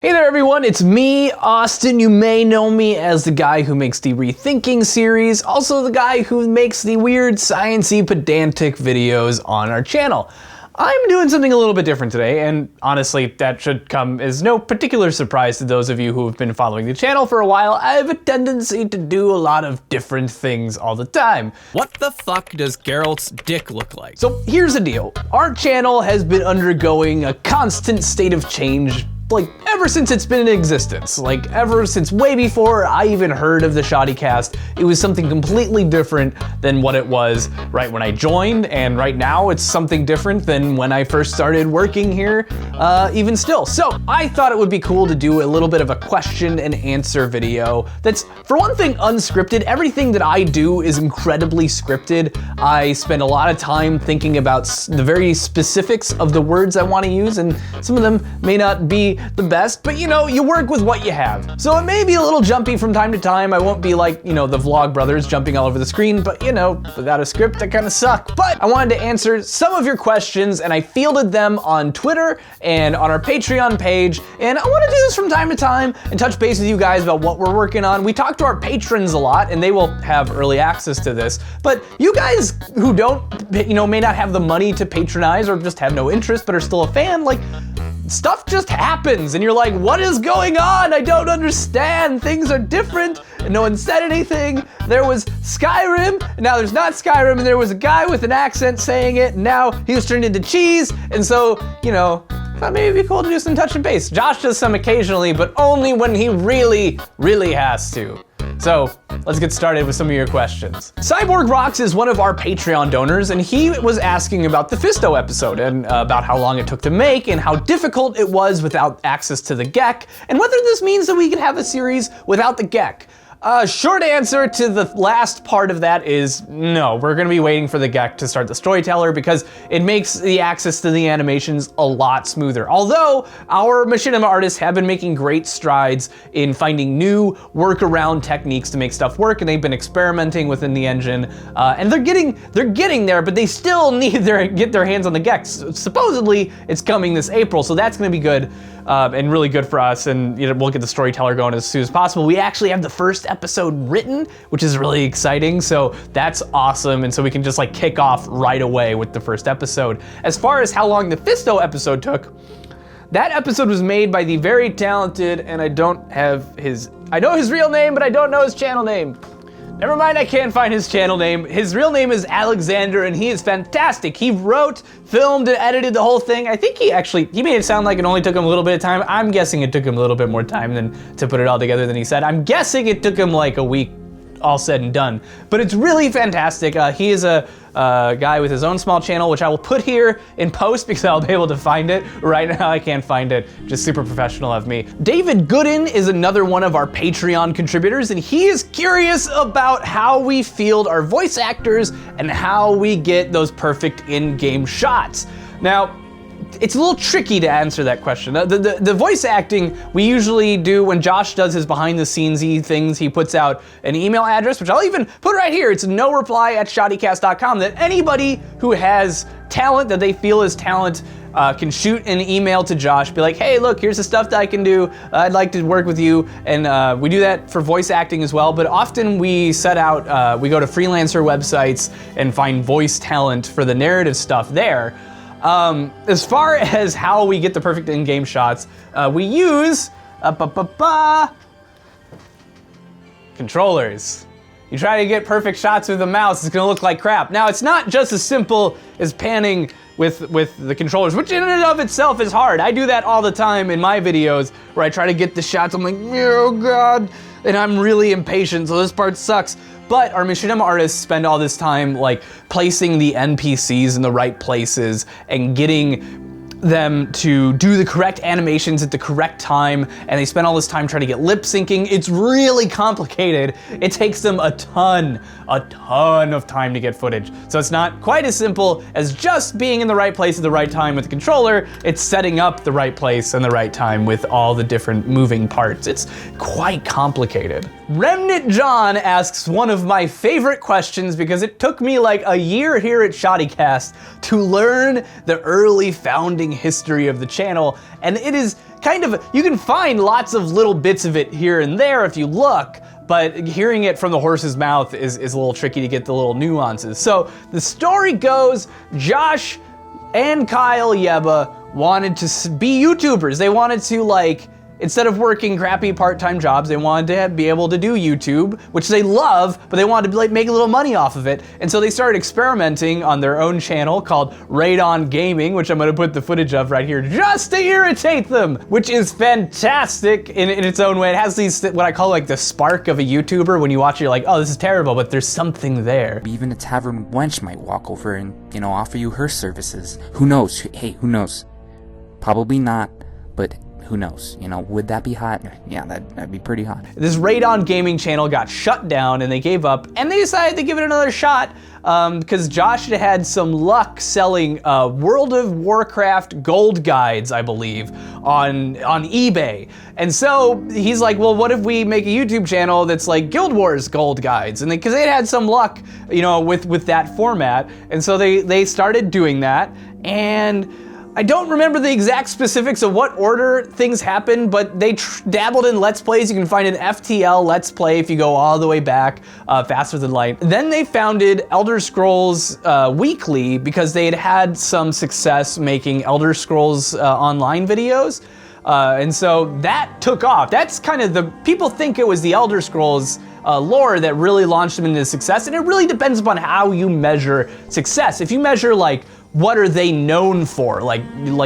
Hey there everyone, it's me, Austin. You may know me as the guy who makes the Rethinking series, also the guy who makes the weird, science-y, pedantic videos on our channel. I'm doing something a little bit different today, and honestly, that should come as no particular surprise to those of you who have been following the channel for a while. I have a tendency to do a lot of different things all the time. What the fuck does Geralt's dick look like? So here's the deal. Our channel has been undergoing a constant state of change ever since it's been in existence. Ever since way before I even heard of the ShoddyCast, it was something completely different than what it was right when I joined, and right now it's something different than when I first started working here, even still. So I thought it would be cool to do a little bit of a question and answer video that's, for one thing, unscripted. Everything that I do is incredibly scripted. I spend a lot of time thinking about the very specifics of the words I want to use, and some of them may not be the best, but you know, you work with what you have. So it may be a little jumpy from time to time. I won't be like, you know, the Vlog brothers jumping all over the screen, but you know, without a script, that kind of suck. But I wanted to answer some of your questions, and I fielded them on Twitter and on our Patreon page, and I want to do this from time to time and touch base with you guys about what we're working on. We talk to our patrons a lot, and they will have early access to this, but you guys who don't, you know, may not have the money to patronize or just have no interest but are still a fan, stuff just happens and you're like, what is going on? I don't understand. Things are different and no one said anything. There was Skyrim, and now there's not Skyrim, and there was a guy with an accent saying it, and now he was turned into cheese. And so, you know, I thought maybe it'd be cool to do some touch and base. Josh does some occasionally, but only when he really, really has to. So let's get started with some of your questions. Cyborg Rocks is one of our Patreon donors, and he was asking about the Fisto episode and about how long it took to make and how difficult it was without access to the GEC, and whether this means that we could have a series without the GEC. Short answer to the last part of that is no. We're gonna be waiting for the GEC to start the storyteller because it makes the access to the animations a lot smoother. Although our machinima artists have been making great strides in finding new workaround techniques to make stuff work, and they've been experimenting within the engine, and they're getting there, but they still need get their hands on the GEC. Supposedly it's coming this April, so that's gonna be good. And really good for us, and you know, we'll get the storyteller going as soon as possible. We actually have the first episode written, which is really exciting, so that's awesome, and so we can just kick off right away with the first episode. As far as how long the Fisto episode took, that episode was made by the very talented, and I know his real name, but I don't know his channel name. Never mind, I can't find his channel name. His real name is Alexander, and he is fantastic. He wrote, filmed, and edited the whole thing. I think he made it sound like it only took him a little bit of time. I'm guessing it took him a little bit more time to put it all together than he said. I'm guessing it took him like a week, all said and done. But it's really fantastic. He is a guy with his own small channel, which I will put here in post because I'll be able to find it. Right now I can't find it. Just super professional of me. David Gooden is another one of our Patreon contributors, and he is curious about how we field our voice actors and how we get those perfect in-game shots. Now, it's a little tricky to answer that question. The voice acting we usually do when Josh does his behind the scenes-y things. He puts out an email address, which I'll even put right here. It's noreply@shoddycast.com, that anybody who has talent that they feel is talent can shoot an email to Josh, be like, hey, look, here's the stuff that I can do. I'd like to work with you. And we do that for voice acting as well, but often we set out, we go to freelancer websites and find voice talent for the narrative stuff there. As far as how we get the perfect in-game shots, we use controllers. You try to get perfect shots with a mouse, it's gonna look like crap. Now, it's not just as simple as panning with the controllers, which in and of itself is hard. I do that all the time in my videos where I try to get the shots, I'm like, oh God, and I'm really impatient, so this part sucks. But our machinima artists spend all this time placing the NPCs in the right places and getting them to do the correct animations at the correct time, and they spend all this time trying to get lip syncing. It's really complicated. It takes them a ton of time to get footage. So it's not quite as simple as just being in the right place at the right time with the controller. It's setting up the right place and the right time with all the different moving parts. It's quite complicated. Remnant John asks one of my favorite questions because it took me like a year here at ShoddyCast to learn the early founding history of the channel, and it is kind of, you can find lots of little bits of it here and there if you look, but hearing it from the horse's mouth is a little tricky to get the little nuances. So the story goes, Josh and Kyle Yeba wanted to be YouTubers. They wanted to, like, instead of working crappy part-time jobs, they wanted to be able to do YouTube, which they love, but they wanted to like make a little money off of it. And so they started experimenting on their own channel called Radon Gaming, which I'm gonna put the footage of right here just to irritate them, which is fantastic in its own way. It has these, what I call like the spark of a YouTuber. When you watch it, you're like, oh, this is terrible, but there's something there. Even a tavern wench might walk over and, you know, offer you her services. Who knows? Hey, who knows? Probably not, but who knows? You know, would that be hot? Yeah, that'd be pretty hot. This Radon Gaming channel got shut down and they gave up and they decided to give it another shot because Josh had some luck selling World of Warcraft gold guides, I believe, on eBay. And so he's like, well, what if we make a YouTube channel that's like Guild Wars gold guides? And because they had some luck, you know, with that format. And so they started doing that. And I don't remember the exact specifics of what order things happened, but they dabbled in Let's Plays. You can find an FTL Let's Play if you go all the way back, Faster Than Light. Then they founded Elder Scrolls Weekly because they had some success making Elder Scrolls online videos. And so that took off. That's kind of people think it was the Elder Scrolls lore that really launched them into success, and it really depends upon how you measure success. If you measure like, what are they known for? Like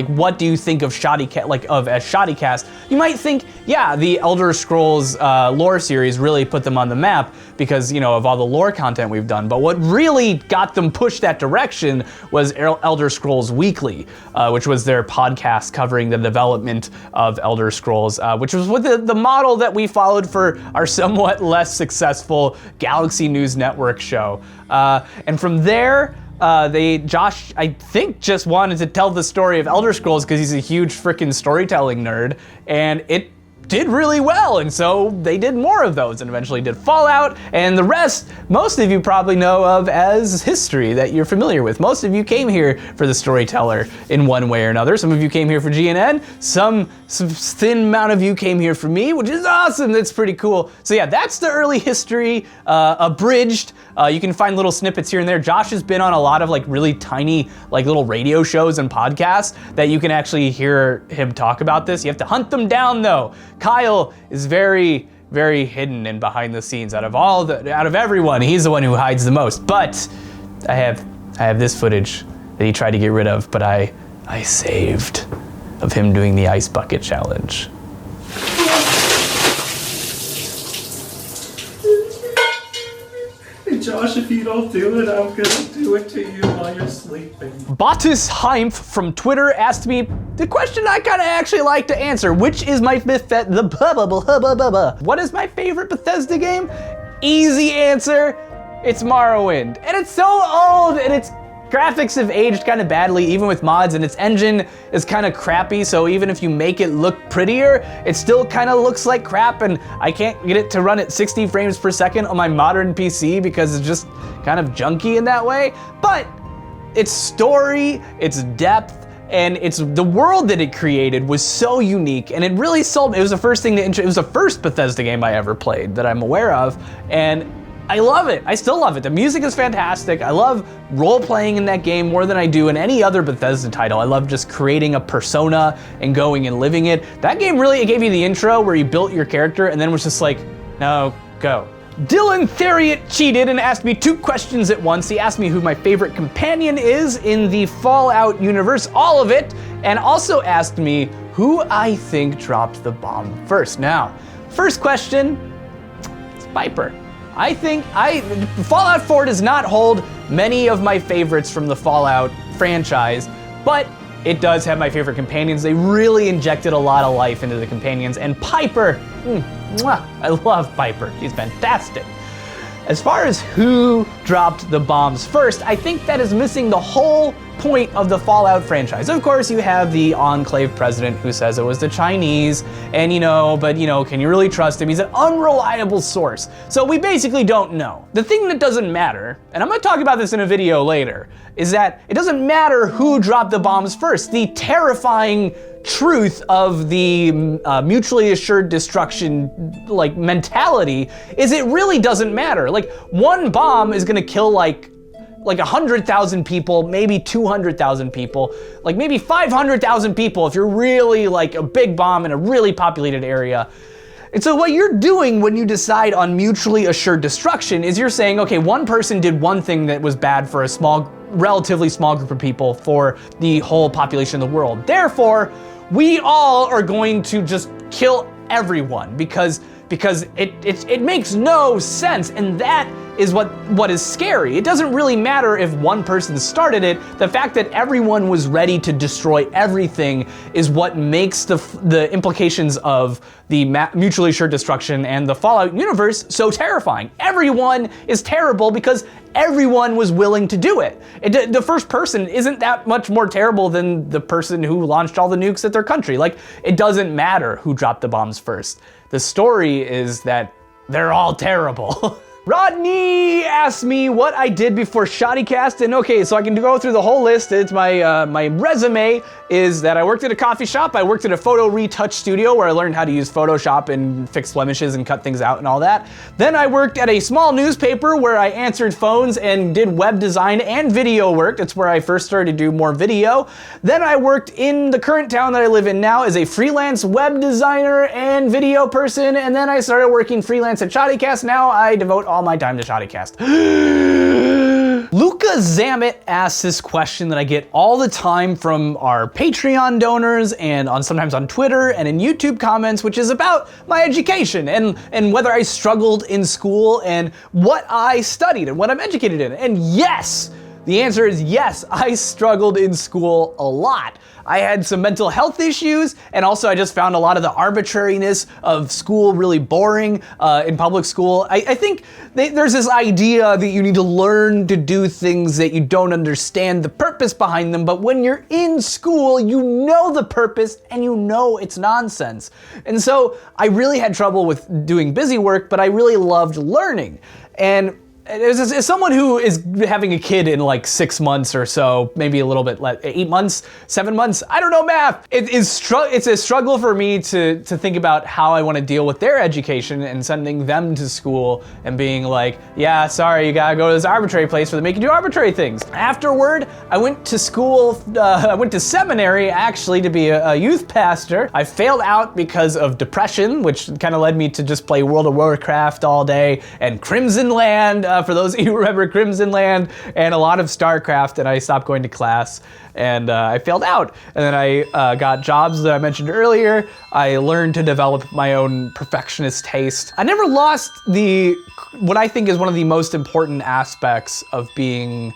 what do you think of as ShoddyCast? You might think, yeah, the Elder Scrolls lore series really put them on the map because, you know, of all the lore content we've done. But what really got them pushed that direction was Elder Scrolls Weekly, which was their podcast covering the development of Elder Scrolls, which was with the model that we followed for our somewhat less successful Galaxy News Network show. And from there, Josh, I think, just wanted to tell the story of Elder Scrolls because he's a huge freaking storytelling nerd, and it did really well, and so they did more of those and eventually did Fallout, and the rest, most of you probably know of as history that you're familiar with. Most of you came here for the storyteller in one way or another. Some of you came here for GNN, some thin amount of you came here for me, which is awesome. That's pretty cool. So yeah, that's the early history, abridged. You can find little snippets here and there. Josh has been on a lot of like really tiny like little radio shows and podcasts that you can actually hear him talk about this. You have to hunt them down though. Kyle is very, very hidden and behind the scenes. Out of everyone, he's the one who hides the most. But I have this footage that he tried to get rid of, but I saved, of him doing the ice bucket challenge. Josh, if you don't do it, I'm gonna do it to you while you're sleeping. Batis Heimpf from Twitter asked me the question I kind of actually like to answer, which is my what is my favorite Bethesda game? Easy answer, it's Morrowind. And it's so old, and its graphics have aged kind of badly, even with mods, and its engine is kind of crappy, so even if you make it look prettier, it still kind of looks like crap, and I can't get it to run at 60 frames per second on my modern PC because it's just kind of junky in that way. But its story, its depth, and it's the world that it created was so unique, and it really sold. It was the first thing it was the first Bethesda game I ever played that I'm aware of, and I love it. I still love it. The music is fantastic. I love role-playing in that game more than I do in any other Bethesda title. I love just creating a persona and going and living it. That game really, it gave you the intro where you built your character and then was just like, no, go. Dylan Theriot cheated and asked me 2 questions at once. He asked me who my favorite companion is in the Fallout universe, all of it, and also asked me who I think dropped the bomb first. Now, first question, it's Piper. I think Fallout 4 does not hold many of my favorites from the Fallout franchise, but it does have my favorite companions. They really injected a lot of life into the companions, and Piper, I love Piper. She's fantastic. As far as who dropped the bombs first, I think that is missing the whole point of the Fallout franchise. Of course, you have the Enclave president who says it was the Chinese, and but can you really trust him? He's an unreliable source. So we basically don't know. The thing that doesn't matter, and I'm gonna talk about this in a video later, is that it doesn't matter who dropped the bombs first. The terrifying truth of the mutually assured destruction mentality is it really doesn't matter. Like, one bomb is gonna kill like 100,000 people, maybe 200,000 people, like maybe 500,000 people if you're really like a big bomb in a really populated area. And so what you're doing when you decide on mutually assured destruction is you're saying, okay, one person did one thing that was bad for a relatively small group of people for the whole population of the world. Therefore, we all are going to just kill everyone because it makes no sense, and that is what is scary. It doesn't really matter if one person started it. The fact that everyone was ready to destroy everything is what makes the implications of the mutually assured destruction and the Fallout universe so terrifying. Everyone is terrible because everyone was willing to do it. The first person isn't that much more terrible than the person who launched all the nukes at their country. Like, it doesn't matter who dropped the bombs first. The story is that they're all terrible. Rodney asked me what I did before ShoddyCast, and okay, so I can go through the whole list. It's my resume is that I worked at a coffee shop, I worked at a photo retouch studio where I learned how to use Photoshop and fix blemishes and cut things out and all that. Then I worked at a small newspaper where I answered phones and did web design and video work. That's where I first started to do more video. Then I worked in the current town that I live in now as a freelance web designer and video person, and then I started working freelance at ShoddyCast. Now I devote all my time to ShoddyCast. Luca Zamet asks this question that I get all the time from our Patreon donors and sometimes on Twitter and in YouTube comments, which is about my education and whether I struggled in school and what I studied and what I'm educated in. And yes, the answer is yes, I struggled in school a lot. I had some mental health issues, and also I just found a lot of the arbitrariness of school really boring in public school. I think there's this idea that you need to learn to do things that you don't understand the purpose behind them, but when you're in school, you know the purpose and you know it's nonsense. And so I really had trouble with doing busy work, but I really loved learning. And as someone who is having a kid in like 6 months or so, maybe a little bit less, 8 months, 7 months, I don't know math. It's a struggle for me to think about how I want to deal with their education and sending them to school and being like, yeah, sorry, you gotta go to this arbitrary place where they make you do arbitrary things. Afterward, I went to school, I went to seminary actually to be a youth pastor. I failed out because of depression, which kind of led me to just play World of Warcraft all day and Crimson Land, for those of you who remember Crimson Land, and a lot of StarCraft, and I stopped going to class and I failed out. And then I got jobs that I mentioned earlier. I learned to develop my own perfectionist taste. I never lost what I think is one of the most important aspects of being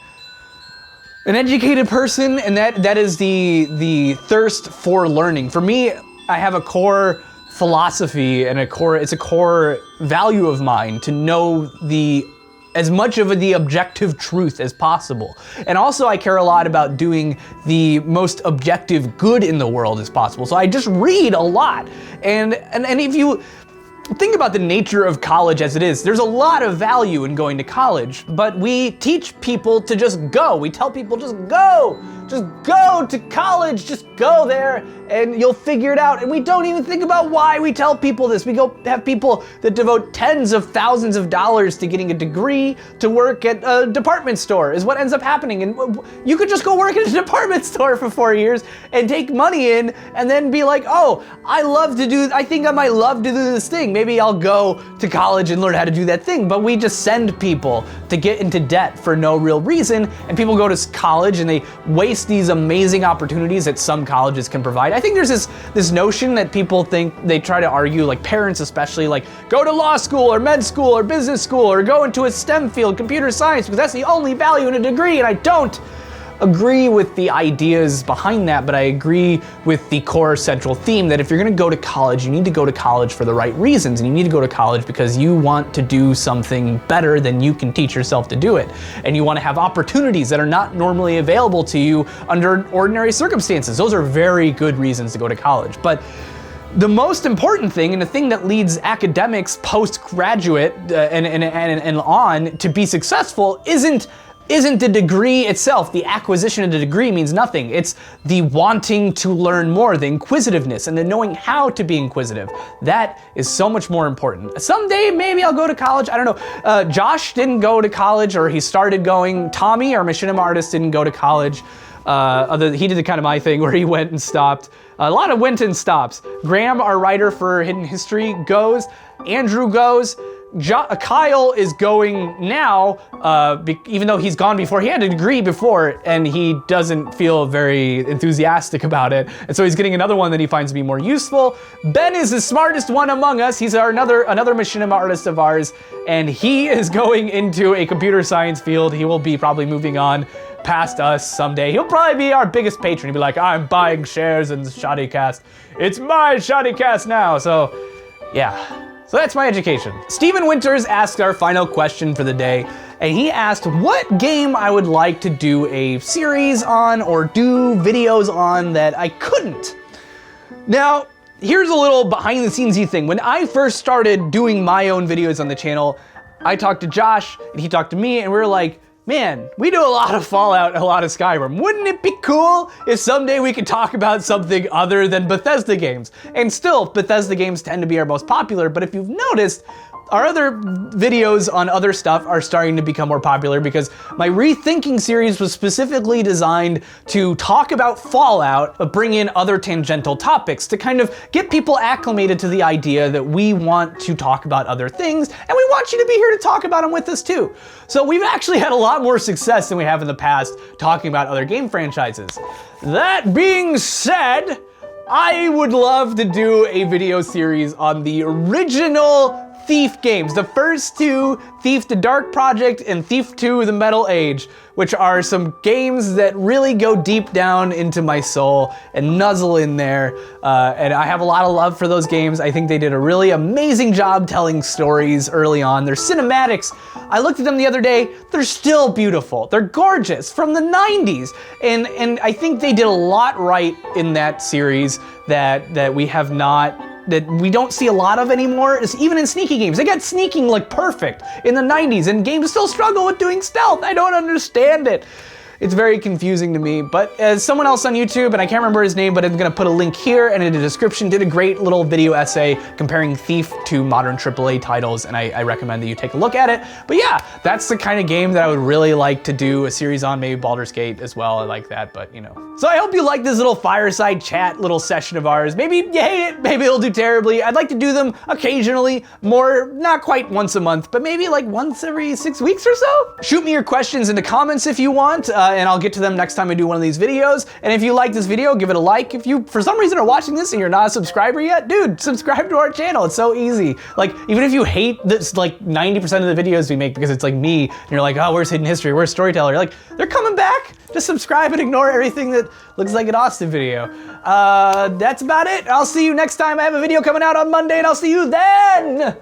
an educated person, and that is the thirst for learning. For me, I have a core philosophy and it's a core value of mine to know as much of the objective truth as possible. And also I care a lot about doing the most objective good in the world as possible. So I just read a lot. And if you think about the nature of college as it is, there's a lot of value in going to college, but we teach people to just go. We tell people just go to college, just go there and you'll figure it out. And we don't even think about why we tell people this. We go have people that devote tens of thousands of dollars to getting a degree to work at a department store is what ends up happening. And you could just go work at a department store for 4 years and take money in and then be like, oh, I think I might love to do this thing. Maybe I'll go to college and learn how to do that thing. But we just send people to get into debt for no real reason. And people go to college and they waste these amazing opportunities that some colleges can provide. I think there's this notion that people think, they try to argue, like parents especially, like go to law school or med school or business school or go into a STEM field, computer science, because that's the only value in a degree, and I don't. agree with the ideas behind that, but I agree with the core central theme that if you're gonna go to college, you need to go to college for the right reasons, and you need to go to college because you want to do something better than you can teach yourself to do it. And you wanna have opportunities that are not normally available to you under ordinary circumstances. Those are very good reasons to go to college. But the most important thing, and the thing that leads academics postgraduate and on to be successful, isn't the degree itself. The acquisition of the degree means nothing. It's the wanting to learn more, the inquisitiveness, and the knowing how to be inquisitive. That is so much more important. Someday, maybe I'll go to college. I don't know. Josh didn't go to college, or he started going. Tommy, our machinima artist, didn't go to college. He did the kind of my thing where he went and stopped. A lot of went and stops. Graham, our writer for Hidden History, goes. Andrew goes. Kyle is going now, even though he's gone before. He had a degree before, and he doesn't feel very enthusiastic about it. And so he's getting another one that he finds to be more useful. Ben is the smartest one among us. He's another machinima artist of ours, and he is going into a computer science field. He will be probably moving on past us someday. He'll probably be our biggest patron. He'll be like, I'm buying shares in the ShoddyCast. It's my ShoddyCast now. So, yeah. So that's my education. Steven Winters asked our final question for the day, and he asked what game I would like to do a series on or do videos on that I couldn't. Now, here's a little behind the scenes-y thing. When I first started doing my own videos on the channel, I talked to Josh, and he talked to me, and we were like, man, we do a lot of Fallout and a lot of Skyrim. Wouldn't it be cool if someday we could talk about something other than Bethesda games? And still, Bethesda games tend to be our most popular, but if you've noticed, our other videos on other stuff are starting to become more popular because my Rethinking series was specifically designed to talk about Fallout, but bring in other tangential topics to kind of get people acclimated to the idea that we want to talk about other things, and we want you to be here to talk about them with us too. So we've actually had a lot more success than we have in the past talking about other game franchises. That being said, I would love to do a video series on the original Thief games, the first two, Thief: The Dark Project and Thief 2: The Metal Age, which are some games that really go deep down into my soul and nuzzle in there. And I have a lot of love for those games. I think they did a really amazing job telling stories early on. Their cinematics, I looked at them the other day, they're still beautiful. They're gorgeous, from the 90s. And I think they did a lot right in that series that we have not, that we don't see a lot of anymore. It's even in sneaky games. They got sneaking like perfect in the 90s, and games still struggle with doing stealth. I don't understand it. It's very confusing to me, but as someone else on YouTube, and I can't remember his name, but I'm gonna put a link here and in the description, did a great little video essay comparing Thief to modern AAA titles, and I recommend that you take a look at it. But yeah, that's the kind of game that I would really like to do a series on, maybe Baldur's Gate as well, I like that, but you know. So I hope you like this little fireside chat little session of ours. Maybe you hate it, maybe it'll do terribly. I'd like to do them occasionally, more, not quite once a month, but maybe like once every 6 weeks or so. Shoot me your questions in the comments if you want, and I'll get to them next time I do one of these videos. And if you like this video, give it a like. If you, for some reason, are watching this and you're not a subscriber yet, dude, subscribe to our channel. It's so easy. Like, even if you hate this, like 90% of the videos we make because it's like me, and you're like, oh, where's Hidden History? Where's Storyteller? You're like, they're coming back. Just subscribe and ignore everything that looks like an Austin video. That's about it. I'll see you next time. I have a video coming out on Monday, and I'll see you then.